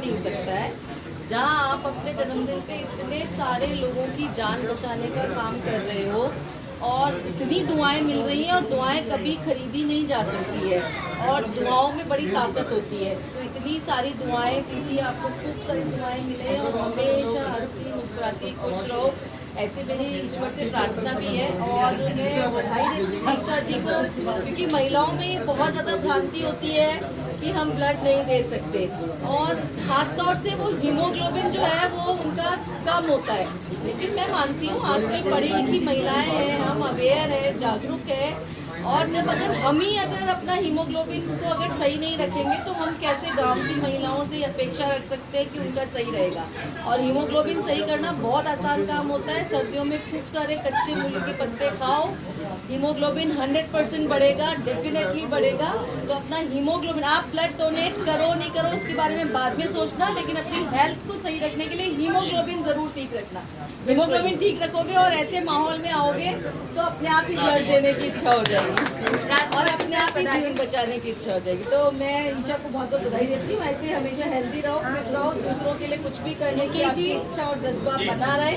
नहीं सकता है। जहां आप अपने जन्मदिन पे इतने सारे लोगों की जान बचाने का काम कर रहे हो और इतनी दुआएं मिल रही हैं, और दुआएं कभी खरीदी नहीं जा सकती है, और दुआओं में बड़ी ताकत होती है। तो इतनी सारी दुआएं, क्योंकि आपको खूब सारी दुआएं मिले और हमेशा हंसती मुस्कुराती खुश रहो, ऐसे मेरी ईश्वर से प्रार्थना भी है। और मैं बधाई देती हूँ दीक्षा जी को, क्योंकि महिलाओं में बहुत ज़्यादा भ्रांति होती है कि हम ब्लड नहीं दे सकते, और ख़ास तौर से वो हीमोग्लोबिन जो है वो उनका कम होता है। लेकिन मैं मानती हूँ आजकल पढ़ी लिखी महिलाएं हैं, हम अवेयर है, जागरूक है, और जब हम ही अपना हीमोग्लोबिन को अगर सही नहीं रखेंगे तो हम कैसे गांव की महिलाओं से अपेक्षा रख सकते हैं कि उनका सही रहेगा। और हीमोग्लोबिन सही करना बहुत आसान काम होता है। सर्दियों में खूब सारे कच्चे मूली के पत्ते खाओ, हीमोग्लोबिन 100% बढ़ेगा, डेफिनेटली बढ़ेगा। तो अपना हीमोग्लोबिन, आप ब्लड डोनेट करो नहीं करो इसके बारे में बाद में सोचना, लेकिन अपनी हेल्थ को सही रखने के लिए हीमोग्लोबिन जरूर ठीक रखना। हीमोग्लोबिन ठीक रखोगे और ऐसे माहौल में आओगे तो अपने आप ही ब्लड देने की इच्छा हो जाएगी और अपने आप ही जीवन बचाने की इच्छा हो जाएगी। तो मैं ईशा को बहुत बहुत बधाई देती हूँ। ऐसे हमेशा हेल्दी रहो, फिट रहो, दूसरों के लिए कुछ भी करने की आपकी इच्छा और जज्बा बना रहे।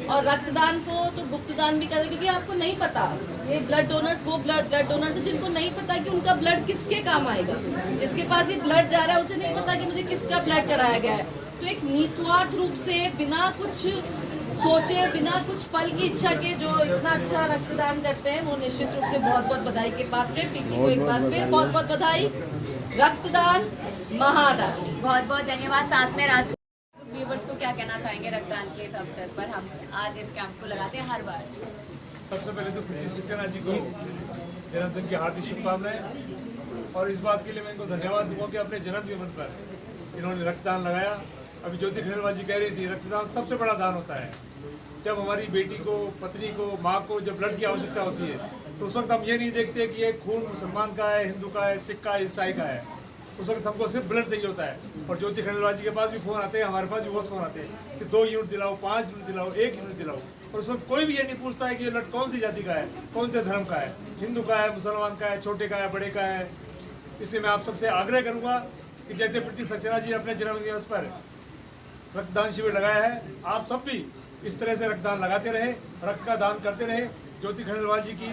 और रक्तदान को तो गुप्तदान भी करें, क्योंकि आपको नहीं पता ये ब्लड डोनर्स वो ब्लड डोनर्स है जिनको नहीं पता कि उनका ब्लड किसके काम आएगा। जिसके पास ये ब्लड जा रहा है उसे नहीं पता कि मुझे किसका ब्लड चढ़ाया गया है। तो एक निस्वार्थ रूप से, बिना कुछ सोचे, बिना कुछ फल की इच्छा के जो इतना अच्छा रक्तदान करते हैं, वो निश्चित रूप से बहुत बहुत बधाई के पात्र है। प्रीति को एक बार फिर बहुत बहुत बधाई। रक्तदान महादान। बहुत बहुत धन्यवाद। साथ में राज व्यूवर्स को क्या कहना चाहेंगे रक्तदान के इस अवसर पर? हम आज इस कैंप को लगाते हैं हर बार। सबसे पहले तो प्रीति सक्सेना जी को जन्मदिन की हार्दिक शुभकामनाएं, और इस बात के लिए मैं इनको धन्यवाद दूंगा कि अपने जन्मदिन पर इन्होंने रक्तदान लगाया। अभी ज्योति खंडेलवाल जी कह रही थी, रक्तदान सबसे बड़ा दान होता है। जब हमारी बेटी को, पत्नी को, माँ को जब ब्लड की आवश्यकता होती है तो उस वक्त हम ये नहीं देखते कि ये खून मुसलमान का है, हिंदू का है, सिख का है, ईसाई का है। उस वक्त हमको सिर्फ ब्लड चाहिए होता है। और ज्योति खंडेलवाल जी के पास भी फ़ोन आते हैं, हमारे पास भी बहुत फ़ोन आते हैं कि 2 यूनिट दिलाओ, 5 यूनिट दिलाओ, 1 यूनिट दिलाओ। और उस वक्त कोई भी ये नहीं पूछता है कि ये ब्लड कौन सी जाति का है, कौन से धर्म का है, हिंदू का है, मुसलमान का है, छोटे का है, बड़े का है। इसलिए मैं आप सबसे आग्रह करूँगा कि जैसे प्रीति सक्सेना जी ने अपने जन्मदिन दिवस पर रक्तदान शिविर लगाया है, आप सब भी इस तरह से रक्तदान लगाते रहे, रक्त का दान करते रहे। ज्योति खंडेलवाल जी की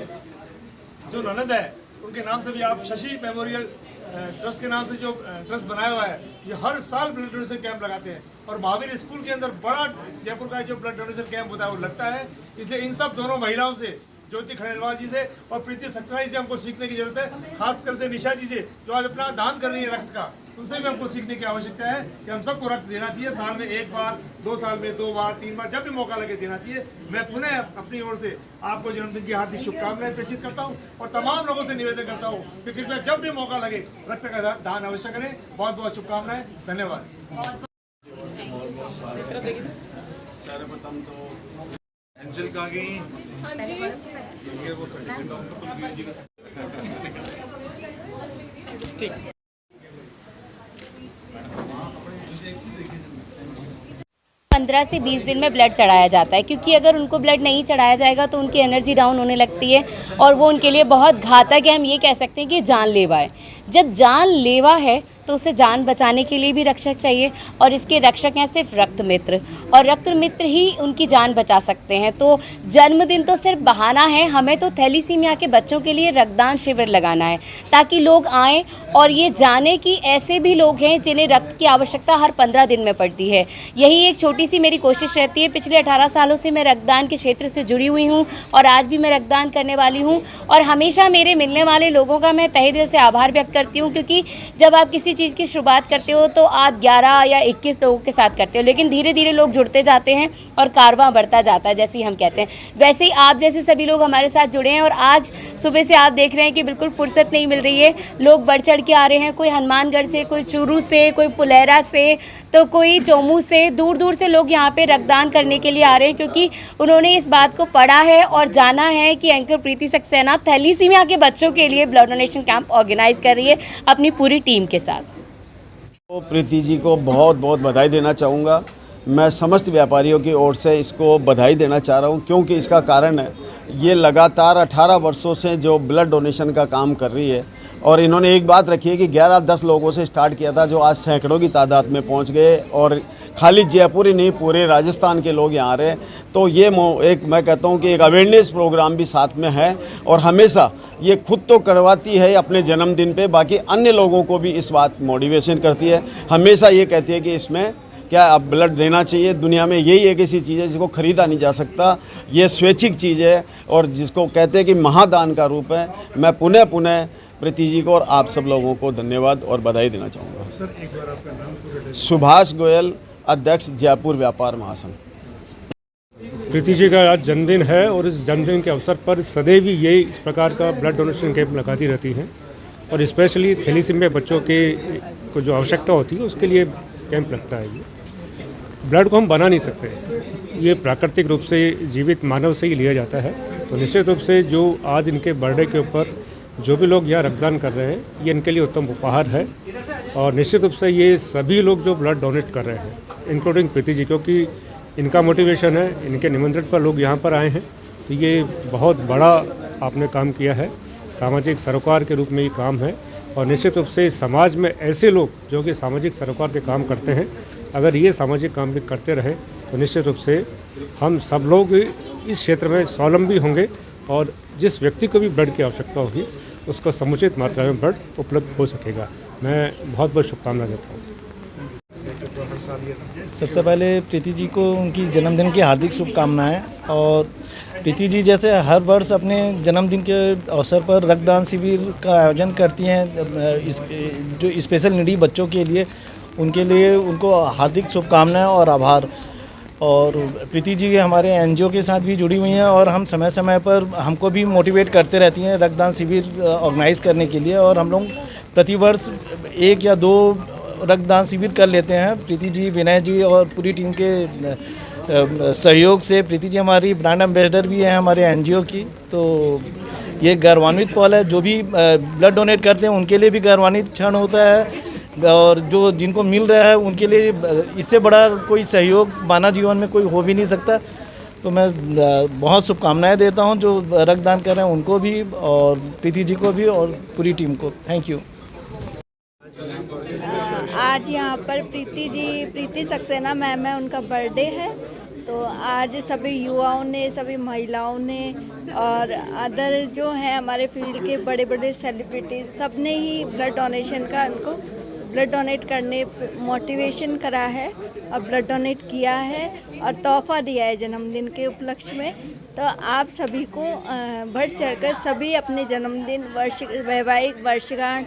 जो ननद है उनके नाम से भी आप शशि मेमोरियल ट्रस्ट के नाम से जो ट्रस्ट बनाया हुआ है, ये हर साल ब्लड डोनेशन कैंप लगाते हैं। और महावीर स्कूल के अंदर बड़ा जयपुर का जो ब्लड डोनेशन कैंप होता है वो लगता है। इसलिए इन सब दोनों महिलाओं से, ज्योति खंडेलवाल जी से और प्रीति सक्सेना जी से हमको सीखने की जरूरत है। खासकर से निशा जी से जो आज अपना दान कर रही है रक्त का, उनसे भी हमको सीखने की आवश्यकता है कि हम सबको रक्त देना चाहिए। साल में 1 बार, 2 साल में 2 बार, 3 बार, जब भी मौका लगे देना चाहिए। मैं पुनः अपनी ओर से आपको जन्मदिन की हार्दिक शुभकामनाएं प्रेषित करता हूं और तमाम लोगों से निवेदन करता हूं कि कृपया जब भी मौका लगे रक्त का दान अवश्य करें। बहुत बहुत शुभकामनाएं, धन्यवाद। सर्वप्रथम तो एंजल का गई ठीक 15 से 20 दिन में ब्लड चढ़ाया जाता है, क्योंकि अगर उनको ब्लड नहीं चढ़ाया जाएगा तो उनकी एनर्जी डाउन होने लगती है और वो उनके लिए बहुत घातक है। हम ये कह सकते हैं कि जानलेवा है। जब जानलेवा है तो उसे जान बचाने के लिए भी रक्षक चाहिए, और इसके रक्षक हैं सिर्फ रक्त मित्र, और रक्त मित्र ही उनकी जान बचा सकते हैं। तो जन्मदिन तो सिर्फ बहाना है, हमें तो थैलीसीमिया के बच्चों के लिए रक्तदान शिविर लगाना है ताकि लोग आएँ और ये जाने कि ऐसे भी लोग हैं जिन्हें रक्त की आवश्यकता हर 15 दिन में पड़ती है। यही एक छोटी सी मेरी कोशिश रहती है। पिछले 18 सालों से मैं रक्तदान के क्षेत्र से जुड़ी हुई हूँ और आज भी मैं रक्तदान करने वाली हूँ, और हमेशा मेरे मिलने वाले लोगों का मैं तहे दिल से आभार व्यक्त करती हूँ, क्योंकि जब आप किसी चीज़ की शुरुआत करते हो तो आप 11 या 21 लोगों के साथ करते हो, लेकिन धीरे धीरे लोग जुड़ते जाते हैं और कारवां बढ़ता जाता है, जैसे ही हम कहते हैं। वैसे ही आप जैसे सभी लोग हमारे साथ जुड़े हैं, और आज सुबह से आप देख रहे हैं कि बिल्कुल फुर्सत नहीं मिल रही है। लोग बढ़ चढ़ के आ रहे हैं, कोई हनुमानगढ़ से, कोई चूरू से, कोई फुलेरा से, तो कोई चोमू से, दूर दूर से लोग यहाँ पे रक्तदान करने के लिए आ रहे हैं, क्योंकि उन्होंने इस बात को पढ़ा है और जाना है कि एंकर प्रीति सक्सेना थैलीसीमिया के बच्चों के लिए ब्लड डोनेशन कैंप ऑर्गेनाइज कर रही है अपनी पूरी टीम के साथ। तो प्रीति जी को बहुत बहुत बधाई देना चाहूँगा। मैं समस्त व्यापारियों की ओर से इसको बधाई देना चाह रहा हूँ, क्योंकि इसका कारण है ये लगातार 18 वर्षों से जो ब्लड डोनेशन का काम कर रही है, और इन्होंने एक बात रखी है कि 11-10 लोगों से स्टार्ट किया था, जो आज सैकड़ों की तादाद में पहुंच गए, और खाली जयपुर ही नहीं पूरे राजस्थान के लोग यहाँ आ रहे हैं। तो ये एक मैं कहता हूँ कि एक अवेयरनेस प्रोग्राम भी साथ में है, और हमेशा ये खुद तो करवाती है अपने जन्मदिन पे, बाकी अन्य लोगों को भी इस बात मोटिवेशन करती है। हमेशा ये कहती है कि इसमें क्या अब ब्लड देना चाहिए। दुनिया में यही एक ऐसी चीज़ है जिसको ख़रीदा नहीं जा सकता, ये स्वैच्छिक चीज़ है और जिसको कहते हैं कि महादान का रूप है। मैं पुनः प्रीति जी को और आप सब लोगों को धन्यवाद और बधाई देना चाहूँगा। सर एक बार आपका नाम पूरा सुभाष गोयल, अध्यक्ष जयपुर व्यापार महासंघ। प्रीति जी का आज जन्मदिन है और इस जन्मदिन के अवसर पर सदैव ही ये इस प्रकार का ब्लड डोनेशन कैंप लगाती रहती हैं, और स्पेशली थैलेसीमिया बच्चों के को जो आवश्यकता होती है उसके लिए कैंप लगता है। ये ब्लड को हम बना नहीं सकते, ये प्राकृतिक रूप से जीवित मानव से ही लिया जाता है। तो निश्चित रूप से जो आज इनके बर्थडे के ऊपर जो भी लोग यहाँ रक्तदान कर रहे हैं, ये इनके लिए उत्तम उपहार है। और निश्चित रूप से ये सभी लोग जो ब्लड डोनेट कर रहे हैं, इंक्लूडिंग प्रीति जी, क्योंकि इनका मोटिवेशन है, इनके निमंत्रण पर लोग यहाँ पर आए हैं, तो ये बहुत बड़ा आपने काम किया है। सामाजिक सरोकार के रूप में ये काम है, और निश्चित रूप से समाज में ऐसे लोग जो कि सामाजिक सरोकार के काम करते हैं, अगर ये सामाजिक काम भी करते रहे तो निश्चित रूप से हम सब लोग इस क्षेत्र में स्वावलंबी होंगे, और जिस व्यक्ति को भी ब्लड की आवश्यकता होगी उसको समुचित मात्रा में ब्लड उपलब्ध हो सकेगा। मैं बहुत बहुत शुभकामना देता हूँ। सबसे पहले प्रीति जी को उनकी जन्मदिन की हार्दिक शुभकामनाएं। और प्रीति जी जैसे हर वर्ष अपने जन्मदिन के अवसर पर रक्तदान शिविर का आयोजन करती हैं, जो स्पेशल नीडी बच्चों के लिए, उनके लिए उनको हार्दिक शुभकामनाएं और आभार। और प्रीति जी हमारे एनजीओ के साथ भी जुड़ी हुई हैं, और हम समय समय पर हमको भी मोटिवेट करते रहती हैं रक्तदान शिविर ऑर्गेनाइज़ करने के लिए, और हम लोग प्रतिवर्ष 1 या 2 रक्तदान शिविर कर लेते हैं। प्रीति जी, विनय जी और पूरी टीम के सहयोग से। प्रीति जी हमारी ब्रांड एम्बेसडर भी हैं हमारे एनजीओ की, तो ये गौरवान्वित पल है। जो भी ब्लड डोनेट करते हैं उनके लिए भी गौरवान्वित क्षण होता है, और जो जिनको मिल रहा है उनके लिए इससे बड़ा कोई सहयोग मानव जीवन में कोई हो भी नहीं सकता। तो मैं बहुत शुभकामनाएं देता हूं जो रक्तदान कर रहे हैं उनको भी, और प्रीति जी को भी, और पूरी टीम को। Thank you. आज यहाँ पर प्रीति सक्सेना मैम है, उनका बर्थडे है। तो आज सभी युवाओं ने, सभी महिलाओं ने और अदर जो हैं हमारे फील्ड के बड़े बड़े सेलिब्रिटी, सब ने ही ब्लड डोनेशन का उनको ब्लड डोनेट करने मोटिवेशन करा है और ब्लड डोनेट किया है और तोहफा दिया है जन्मदिन के उपलक्ष्य में। तो आप सभी को बढ़ चढ़कर सभी अपने जन्मदिन, वैवाहिक वर्षगांठ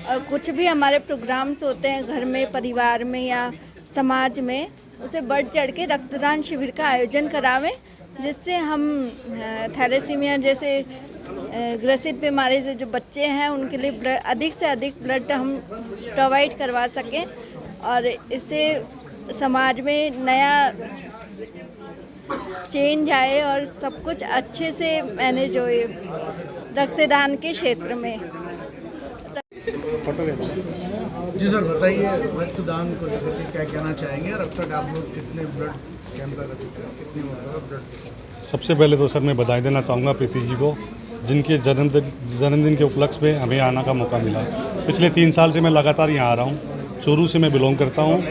और कुछ भी हमारे प्रोग्राम्स होते हैं घर में, परिवार में या समाज में, उसे बढ़ चढ़ के रक्तदान शिविर का आयोजन करावें, जिससे हम थैलेसीमिया जैसे ग्रसित बीमारी से जो बच्चे हैं उनके लिए अधिक से अधिक ब्लड हम प्रोवाइड करवा सकें, और इससे समाज में नया चेंज आए और सब कुछ अच्छे से मैनेज हो रक्तदान के क्षेत्र में। जी सर, बताइए रक्तदान को लेकर के क्या कहना चाहेंगे, और अब तक आप लोग कितने ब्लड कैंप लगा चुके हैं, कितनी ब्लड? सबसे पहले तो सर मैं बधाई देना चाहूँगा प्रीति जी को, जिनके जन्मदिन के उपलक्ष्य में हमें आने का मौका मिला। पिछले 3 साल से मैं लगातार यहाँ आ रहा हूँ। चूरू से मैं बिलोंग करता हूँ,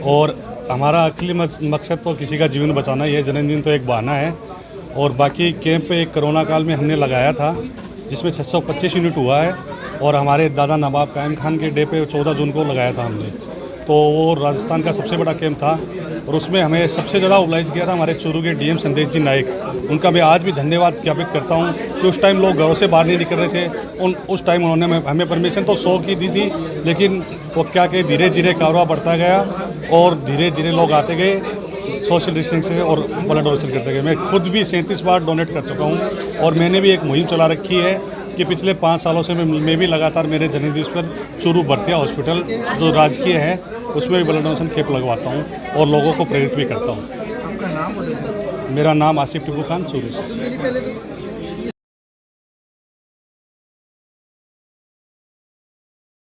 और हमारा असली मकसद तो किसी का जीवन बचाना ही है। जन्मदिन तो एक बहाना है, और बाकी कैंप एक कोरोना काल में हमने लगाया था, जिसमें 625 यूनिट हुआ है, और हमारे दादा नवाब कायम खान के डे पे 14 जून को लगाया था हमने। तो वो राजस्थान का सबसे बड़ा कैंप था, और उसमें हमें सबसे ज़्यादा मोबिलाइज किया था हमारे चूरू के डीएम संदेश जी नाइक। उनका मैं आज भी धन्यवाद ज्ञापित करता हूँ कि उस टाइम लोग घरों से बाहर नहीं निकल रहे थे। उस टाइम उन्होंने हमें परमिशन तो 100 की दी थी, लेकिन वो क्या कि धीरे धीरे कारोबार बढ़ता गया, और धीरे धीरे लोग आते गए सोशल डिस्टेंस से, और ब्लड डोनेशन करते गए। मैं खुद भी 37 बार डोनेट कर चुका हूँ, और मैंने भी एक मुहिम चला रखी है कि पिछले 5 सालों से मैं भी लगातार मेरे जन्मदिवस पर चूरू भरतिया हॉस्पिटल जो राजकीय है उसमें भी ब्लड डोनेशन कैंप लगवाता हूँ, और लोगों को प्रेरित भी करता हूँ। आपका नाम? मेरा नाम आसिफ टिपू खान, चूरू से।